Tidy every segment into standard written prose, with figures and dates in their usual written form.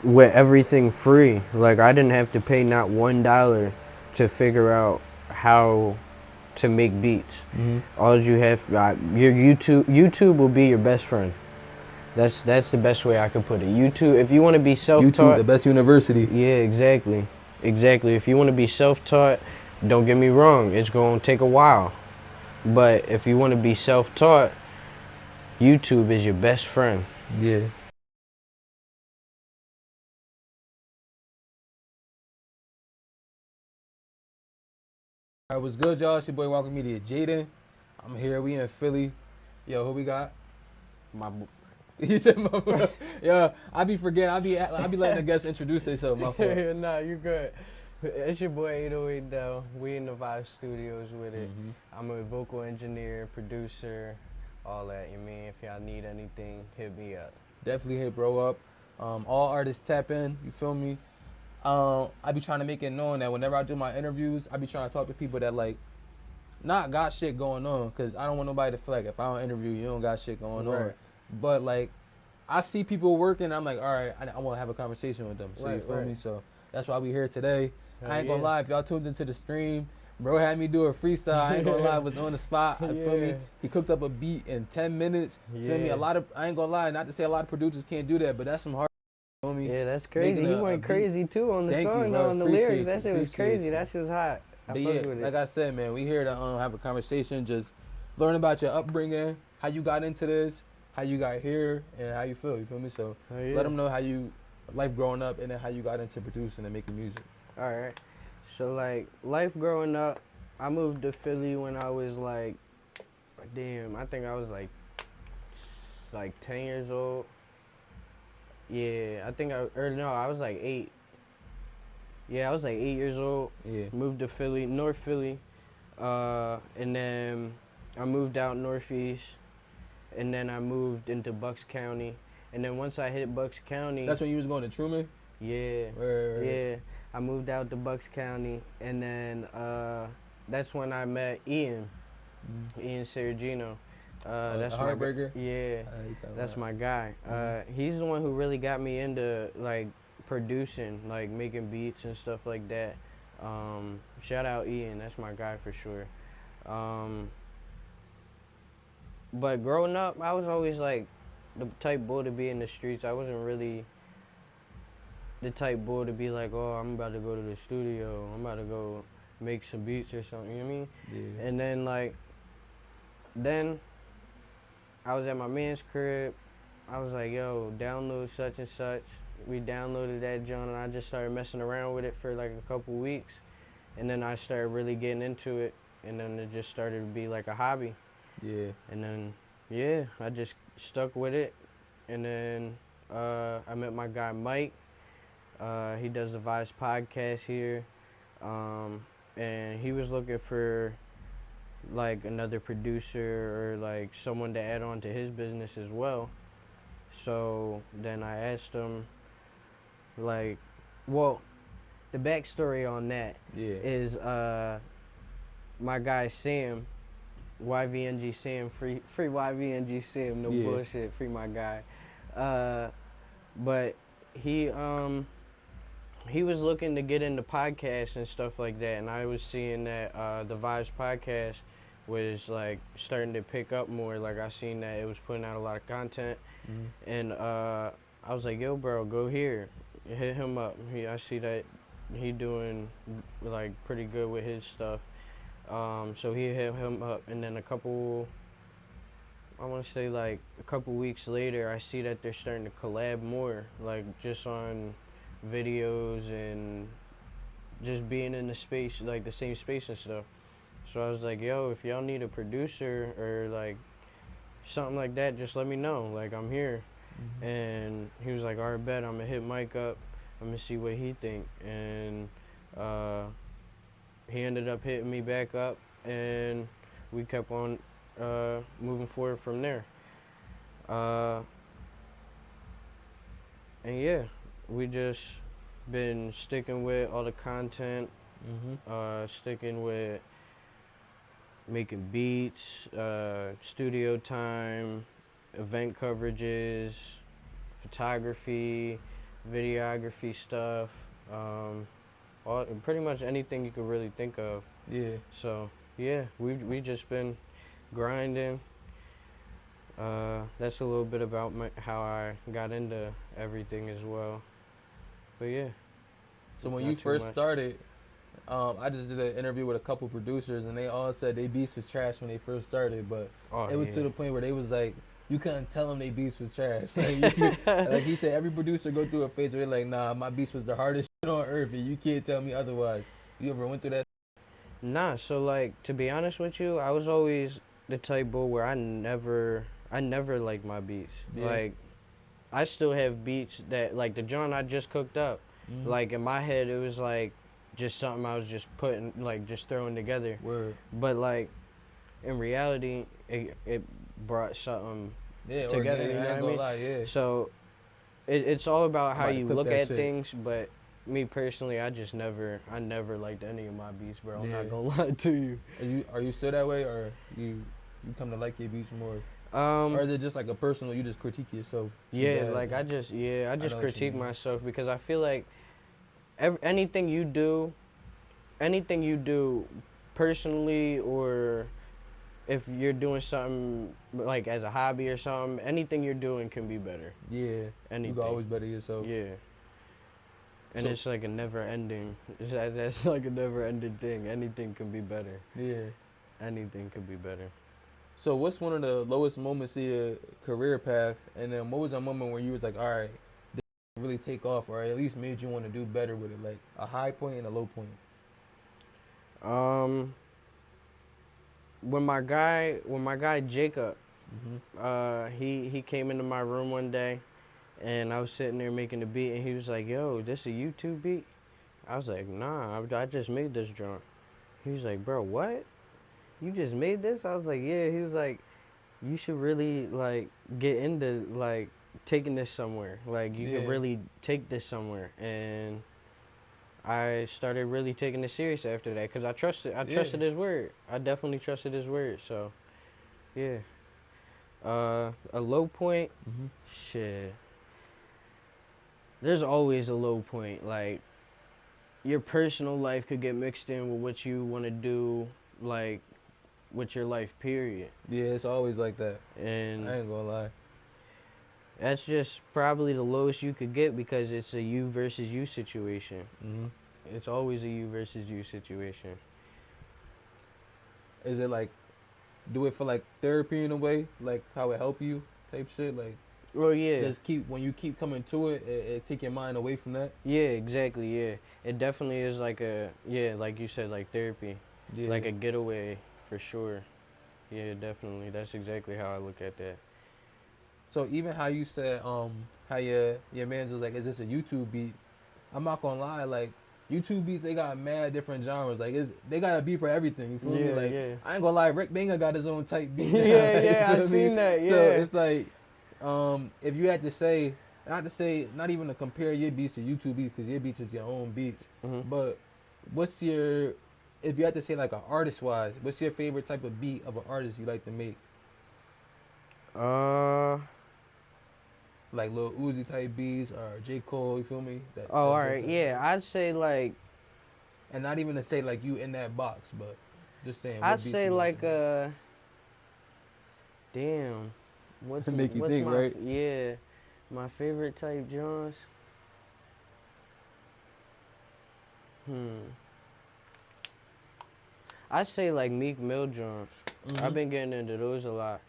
with everything free. Like I didn't have to pay not $1 to figure out how to make beats. All you have, your YouTube will be your best friend. That's the best way I could put it. YouTube, if you want to be self-taught. YouTube, the best university. Yeah, exactly. Exactly. If you want to be self-taught, don't get me wrong, it's going to take a while. But if you want to be self-taught, YouTube is your best friend. Yeah. All right, what's good, y'all? It's your boy Walker Media, Jaden. I'm here. We in Philly. Yo, who we got? You said my boy. Yo, I be forgetting. I be letting the guests introduce themselves. My fault. Nah, you good. It's your boy 808 Dell. We in the Vibe Studios with it. I'm a vocal engineer, producer, all that. You mean, if y'all need anything, hit me up. Definitely hit bro up. All artists tap in. You feel me? I be trying to make it known that whenever I do my interviews, I be trying to talk to people that like not got shit going on, because I don't want nobody to feel like if I don't interview you don't got shit going on. But like I see people working, I'm like, all right, I want to have a conversation with them. So you feel me? So that's why we here today. I ain't gonna lie, if y'all tuned into the stream, bro had me do a freestyle. I ain't gonna lie, it was on the spot. Feel me? He cooked up a beat in 10 minutes. Feel me? I ain't gonna lie, not to say a lot of producers can't do that, but that's some hard. Feel me? Yeah, that's crazy. He went crazy too on the song, on the lyrics. That shit was crazy. That shit was hot. But yeah, like I said, man, we here to have a conversation, just learn about your upbringing, how you got into this, how you got here, and how you feel. You feel me? So let them know how you life growing up, and then how you got into producing and making music. All right. So like life growing up, I moved to Philly when I was like, damn, I think I was like 10 years old. Yeah, I think I was like 8. Yeah, I was like 8 years old. Yeah. Moved to Philly, North Philly, and then I moved out Northeast, and then I moved into Bucks County, and then once I hit Bucks County. That's when you was going to Truman? Yeah. Right. Yeah. I moved out to Bucks County, and then that's when I met Ian Sergino. That's Heartbreaker? Yeah, that's my guy. He's the one who really got me into like producing, like making beats and stuff like that. Shout out Ian, that's my guy for sure. But growing up, I was always like the type boy to be in the streets. I wasn't really the type boy to be like, oh, I'm about to go to the studio, I'm about to go make some beats or something, you know what I mean? Yeah. And then I was at my man's crib. I was like, yo, download such and such. We downloaded that joint, and I just started messing around with it for like a couple weeks. And then I started really getting into it, and then it just started to be like a hobby. Yeah. And then, yeah, I just stuck with it. And then I met my guy Mike. He does the Vibes podcast here. And he was looking for like another producer or like someone to add on to his business as well. So then I asked him, like, well, the backstory on that is my guy Sam, YVNG Sam, free YVNG Sam, no bullshit, free my guy. But he was looking to get into podcasts and stuff like that, and I was seeing that the Vibes podcast was like starting to pick up more. Like I seen that it was putting out a lot of content, and I was like, yo, bro, go here, hit him up. I see that he doing like pretty good with his stuff. So he hit him up, and then I want to say like a couple weeks later, I see that they're starting to collab more, like just on videos and just being in the space, like the same space and stuff. So I was like, yo, if y'all need a producer or like something like that, just let me know. Like, I'm here. And he was like, all right, bet, I'm gonna hit Mike up. I'm gonna see what he think. And he ended up hitting me back up, and we kept on moving forward from there. And yeah, we just been sticking with all the content, sticking with making beats, studio time, event coverages, photography, videography stuff, pretty much anything you could really think of. Yeah. So yeah, we just been grinding. That's a little bit about how I got into everything as well. But yeah. So when not you too first much. started, I just did an interview with a couple producers, and they all said they beats was trash when they first started, but Oh it was yeah. to the point where they was like, you couldn't tell them they beats was trash. Like he said, every producer go through a phase where they're like, nah, my beats was the hardest shit on earth, and you can't tell me otherwise. You ever went through that? Nah, so like to be honest with you, I was always the type boy where I never liked my beats. Yeah. Like I still have beats that like the joint I just cooked up. Mm-hmm. Like in my head it was like just something I was just putting like just throwing together. Word. But like in reality it brought something Yeah, together, organic, you know I ain't what I gonna mean? lie, yeah. So it's all about I'm how about to you clip look that at shit. things, but me personally, I never liked any of my beats, bro. I'm Yeah. not gonna lie to you. Are you still that way, or you come to like your beats more? Um, Or is it just like a personal, you just critique yourself too yeah, bad? like I just know what you critique mean. myself because I feel like anything you do, personally, or if you're doing something like as a hobby or something, anything you're doing can be better. Yeah, you Anything. can always better yourself. Yeah. And So- it's like a never ending. That's like a never ending thing. Anything can be better. Yeah. Anything could be better. So what's one of the lowest moments of your career path, and then what was a moment where you was like, all right, this really take off, or at least made you want to do better with it, like a high point and a low point? When my guy Jacob, Mm-hmm. he came into my room one day, and I was sitting there making the beat, and he was like, "Yo, this a YouTube beat?" I was like, "Nah, I just made this drum." He was like, "Bro, what? You just made this?" I was like, "Yeah." He was like, "You should really like get into like taking this somewhere. Like you could Yeah. really take this somewhere." And I started really taking it serious after that because I trusted his word. I definitely trusted his word. So, yeah. A low point, Mm-hmm. shit. There's always a low point. Like your personal life could get mixed in with what you want to do, like with your life. Period. Yeah, it's always like that. And I ain't gonna lie. that's just probably the lowest you could get because it's a you versus you situation. Mm-hmm. It's always a you versus you situation. Is it like, do it for like therapy in a way, like how it help you type shit, like Well, yeah. just when you keep coming to it, it take your mind away from that? Yeah, exactly, yeah. It definitely is like like you said, like therapy. Yeah. Like a getaway for sure. Yeah, definitely. That's exactly how I look at that. So even how you said how your man's was like, is this a YouTube beat? I'm not gonna lie, like YouTube beats, they got mad different genres. Like they got a beat for everything. You feel me? Yeah, Like yeah. I ain't gonna lie, Rick Banger got his own type beat. Yeah, now, yeah, you feel I me? seen that, So yeah. it's like, if you had to say, not even to compare your beats to YouTube beats, because your beats is your own beats. Mhm. But if you had to say like an artist wise, what's your favorite type of beat of an artist you like to make? Like Lil Uzi type beats or J. Cole, you feel me? All right, yeah. I'd say like And not even to say like you in that box, but just saying. I'd say like damn. What's Make you what's think, my right? Yeah. My favorite type Johns. I'd say like Meek Mill Johns. I've been getting into those a lot.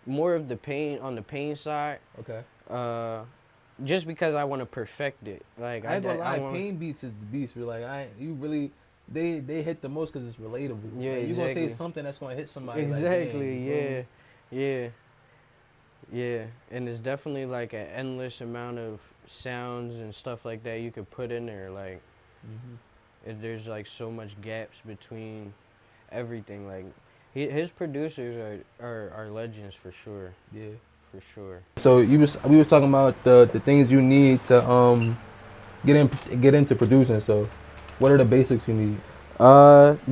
More of the pain on the pain side. Okay. Just because I want to perfect it. Like I ain't gonna lie, wanna, pain beats is the beast. We're like, they hit the most because it's relatable. Yeah, like, you gonna say exactly. something that's gonna hit somebody. Exactly. Like, dang, Yeah. And there's definitely like an endless amount of sounds and stuff like that you could put in there. Like, there's like so much gaps between everything. Like, his producers are legends for sure. Yeah. For sure. So we was talking about the things you need to get into producing. So, what are the basics you need?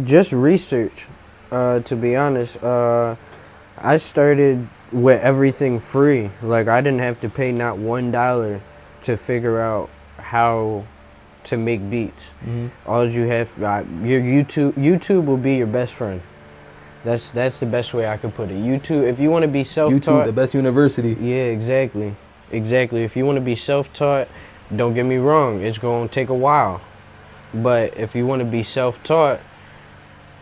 Just research. To be honest, I started with everything free. Like, I didn't have to pay not $1 to figure out how to make beats. All you have, your YouTube will be your best friend. That's the best way I could put it. YouTube, if you want to be self-taught. YouTube, the best university. Yeah, exactly. If you want to be self-taught, don't get me wrong, it's going to take a while. But if you want to be self-taught,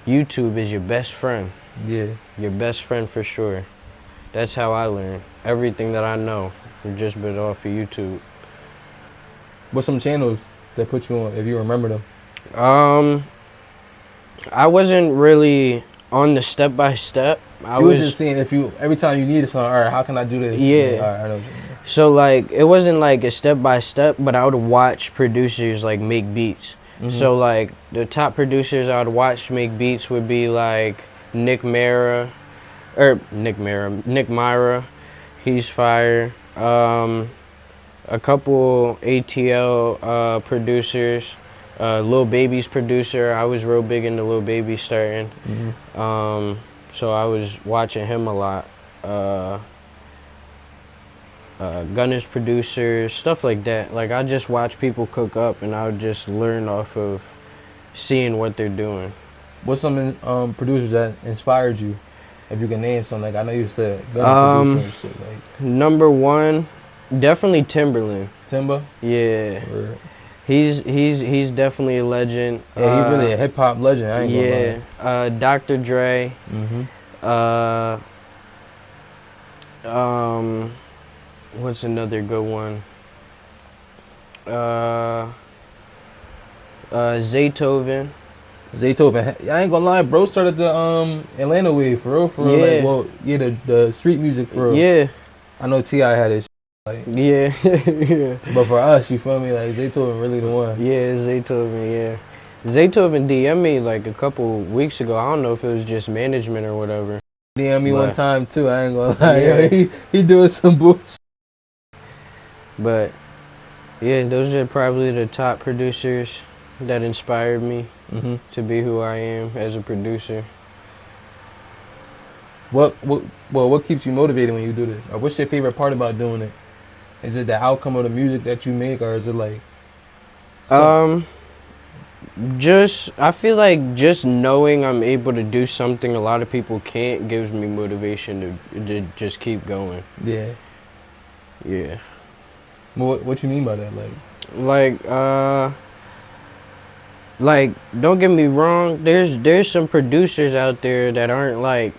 YouTube is your best friend. Yeah. Your best friend for sure. That's how I learned. Everything that I know just been off of YouTube. What's some channels that put you on, if you remember them? I wasn't really on the step-by-step. You were just seeing every time you needed something, all right, how can I do this? Yeah. All right, I know what you mean. So, like, it wasn't like a step-by-step, but I would watch producers, like, make beats. So, like, the top producers I would watch make beats would be, like, Nick Myra. He's fire. A couple ATL producers. Lil Baby's producer. I was real big into Lil Baby starting. So I was watching him a lot. Gunner's producers, stuff like that. Like, I just watch people cook up, and I would just learn off of seeing what they're doing. What's some producers that inspired you? If you can name some, like, I know you said Gunner producer and shit. Like, number one, definitely Timberland. Timber? Yeah. Word. He's definitely a legend. Yeah, he's really a hip hop legend. I ain't gonna lie. Dr. Dre. What's another good one? Zaytoven. Zaytoven. I ain't gonna lie, bro started the Atlanta wave for real. Yeah. Like, well, yeah, the street music for real. Yeah. I know T.I. had his like. Yeah. Yeah. But for us, you feel me? Like, Zaytoven really the one. Yeah, Zaytoven, yeah. Zaytoven DM'd me like a couple weeks ago. I don't know if it was just management or whatever. DM me one time too, I ain't gonna lie. Yeah. He doing some bullshit. But yeah, those are probably the top producers that inspired me to be who I am as a producer. What keeps you motivated when you do this? Or what's your favorite part about doing it? Is it the outcome of the music that you make, or is it like I feel like just knowing I'm able to do something a lot of people can't gives me motivation to just keep going. Yeah. Yeah. What you mean by that? Like, don't get me wrong, there's some producers out there that aren't like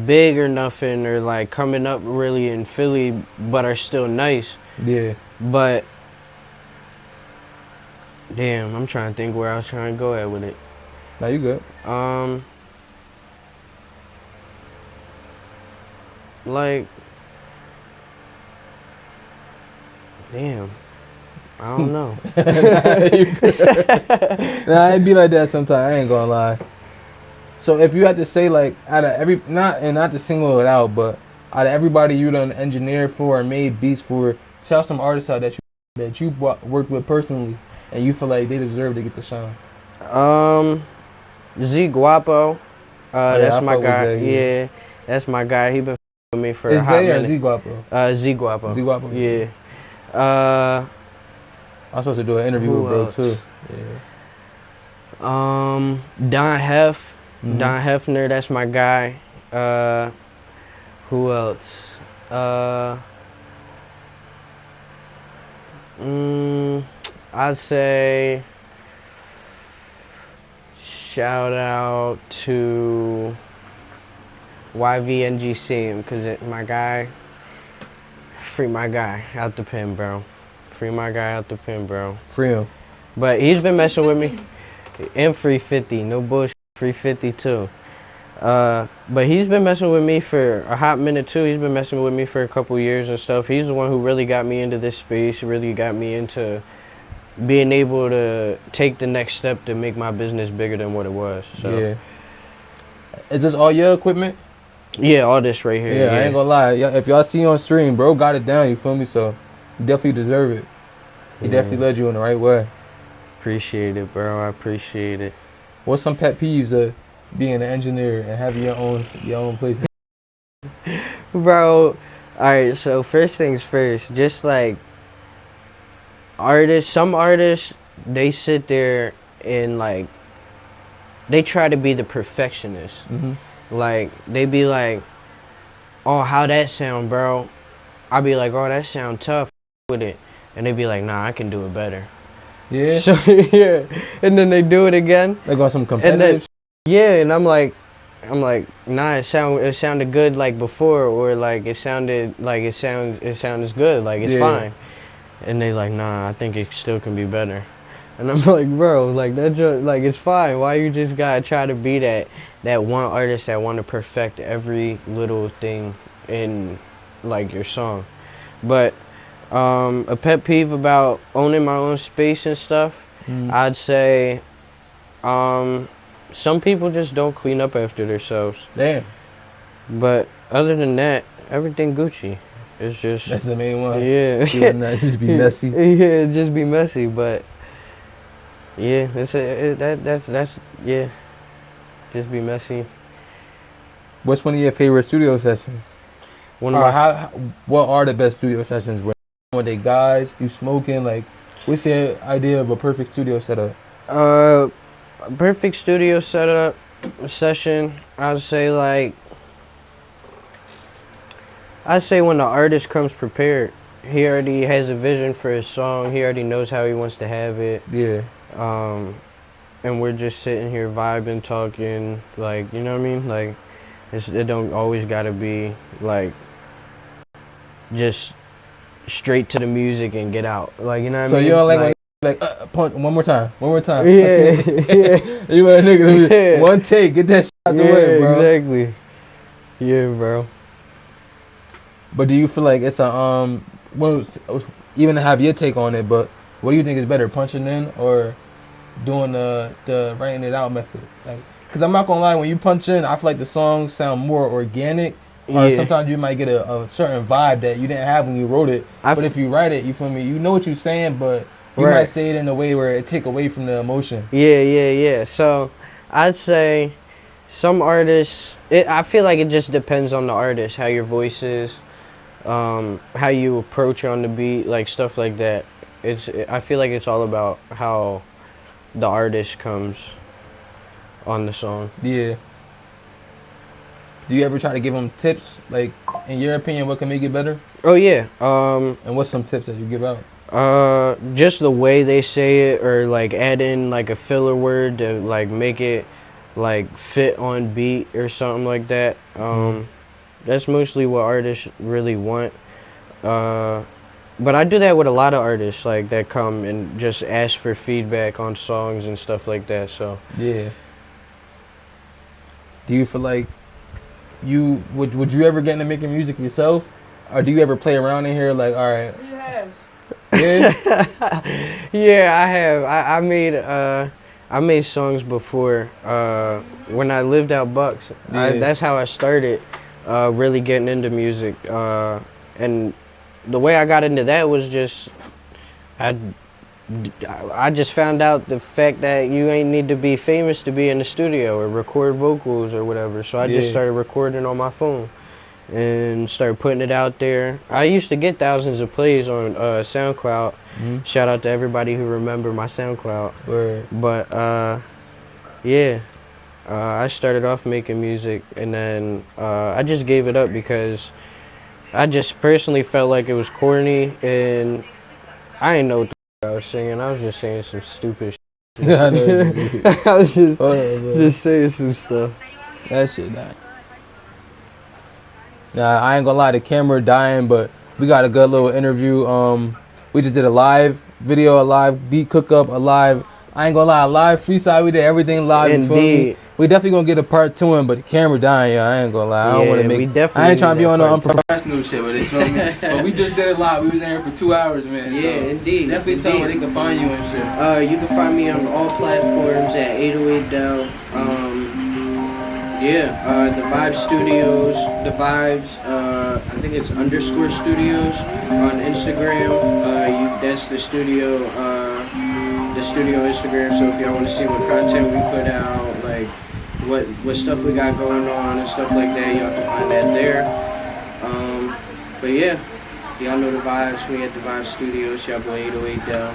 big or nothing, or like coming up really in Philly, but are still nice. Yeah. But damn, I'm trying to think where I was trying to go at with it. Nah, you good. Like, damn, I don't know. Nah, it'd be like that sometimes. I ain't gonna lie. So if you had to say, like, out of not to single it out, but out of everybody you done engineered for or made beats for, shout some artists out that you worked with personally, and you feel like they deserve to get the shine. Z Guapo, that's my guy. Zay, yeah, that's my guy. He been with me for Is a hot Zay minute. or Z Guapo? Z Guapo. Z Guapo. Yeah. I'm supposed to do an interview with bro too. Yeah. Don Hef. Don Hefner, that's my guy. Who else? I'd say shout out to YVNGC, because my guy, free my guy out the pen, bro. Free my guy out the pen, bro. Free him. But he's been messing with me. And free 50, no bullshit. Free 50 too. But he's been messing with me for a hot minute too. He's been messing with me for a couple years and stuff. He's the one who really got me into this space, really got me into being able to take the next step to make my business bigger than what it was. So. Yeah. Is this all your equipment? Yeah, all this right here. Yeah, I ain't gonna lie. If y'all see on stream, bro got it down, you feel me? So you definitely deserve it. He definitely led you in the right way. Appreciate it, bro. I appreciate it. What's some pet peeves of being an engineer and having your own place? Bro, alright, so first things first, just like some artists, they sit there and like, they try to be the perfectionist. Like, they be like, oh, how that sound, bro? I be like, oh, that sound tough with it. And they be like, nah, I can do it better. Yeah. So, yeah. And then they do it again. Like on some competitive yeah, and I'm like, nah, it sounded good like before, or like it sounded like it sounds good, like it's fine. And they like, nah, I think it still can be better. And I'm like, bro, like that just like it's fine. Why you just gotta try to be that one artist that want to perfect every little thing in like your song? But a pet peeve about owning my own space and stuff, I'd say some people just don't clean up after themselves. Damn. But other than that, everything Gucci. It's just that's the main one. Yeah. Just be messy. Yeah, just be messy. But yeah, that's yeah. Just be messy. What's one of your favorite studio sessions? What are the best studio sessions? Were they guys? You smoking? Like, what's your idea of a perfect studio setup? A perfect studio setup session, I'd say when the artist comes prepared. He already has a vision for his song. He already knows how he wants to have it. Yeah. And we're just sitting here vibing, talking, like, you know what I mean? Like, it don't always gotta be like just straight to the music and get out. Like, you know what I mean? So you don't punch one more time. Yeah. You want a nigga to one take, get that shit out the way, bro. Exactly. Yeah, bro. But do you feel like it's a even to have your take on it, but what do you think is better, punching in or doing the writing it out method? Like, cause I'm not gonna lie, when you punch in, I feel like the songs sound more organic. Or sometimes you might get a certain vibe that you didn't have when you wrote it. But if you write it, you feel me? You know what you're saying, but you might say it in a way where it take away from the emotion. Yeah. So I'd say some artists, I feel like it just depends on the artist, how your voice is, how you approach on the beat, like stuff like that. I feel like it's all about how the artist comes on the song. Yeah. Do you ever try to give them tips? Like, in your opinion, what can make it better? Oh, yeah. And what's some tips that you give out? Just the way they say it, or like add in like a filler word to like make it like fit on beat or something like that. That's mostly what artists really want. But I do that with a lot of artists, like that come and just ask for feedback on songs and stuff like that. So yeah. Do you feel like would you ever get into making music yourself, or do you ever play around in here like, all right? Yes. Yeah. Yeah, I have. I made songs before when I lived out Bucks. Yeah. That's how I started really getting into music. And the way I got into that was just I just found out the fact that you ain't need to be famous to be in the studio or record vocals or whatever. So I just started recording on my phone and started putting it out there. I used to get thousands of plays on SoundCloud. Shout out to everybody who remember my SoundCloud. Word. But I started off making music, and then I just gave it up because I just personally felt like it was corny, and I didn't know what the I was singing. I was just saying some stupid shit. I was just saying some stuff. That shit dying. Nah, I ain't gonna lie, the camera dying, but we got a good little interview. We just did a live video, a live beat cook up, I ain't gonna lie, a live freestyle. We did everything live. You feel me? We definitely gonna get a part 2 in, but the camera dying, I ain't gonna lie. I don't wanna make. I ain't trying to be on no unprofessional shit, but you feel me? But we just did it live. We was in here for 2 hours, man. Yeah, so indeed. Definitely tell them where they can find you and shit. You can find me on all platforms at 808 Dell. The Vibe Studios, the Vibes, I think it's _ studios on Instagram. That's the studio Instagram. So if y'all want to see what content we put out, like what stuff we got going on and stuff like that, y'all can find that there. But yeah, y'all know the vibes. We at the Vibe Studios. Y'all boy 808 Dell.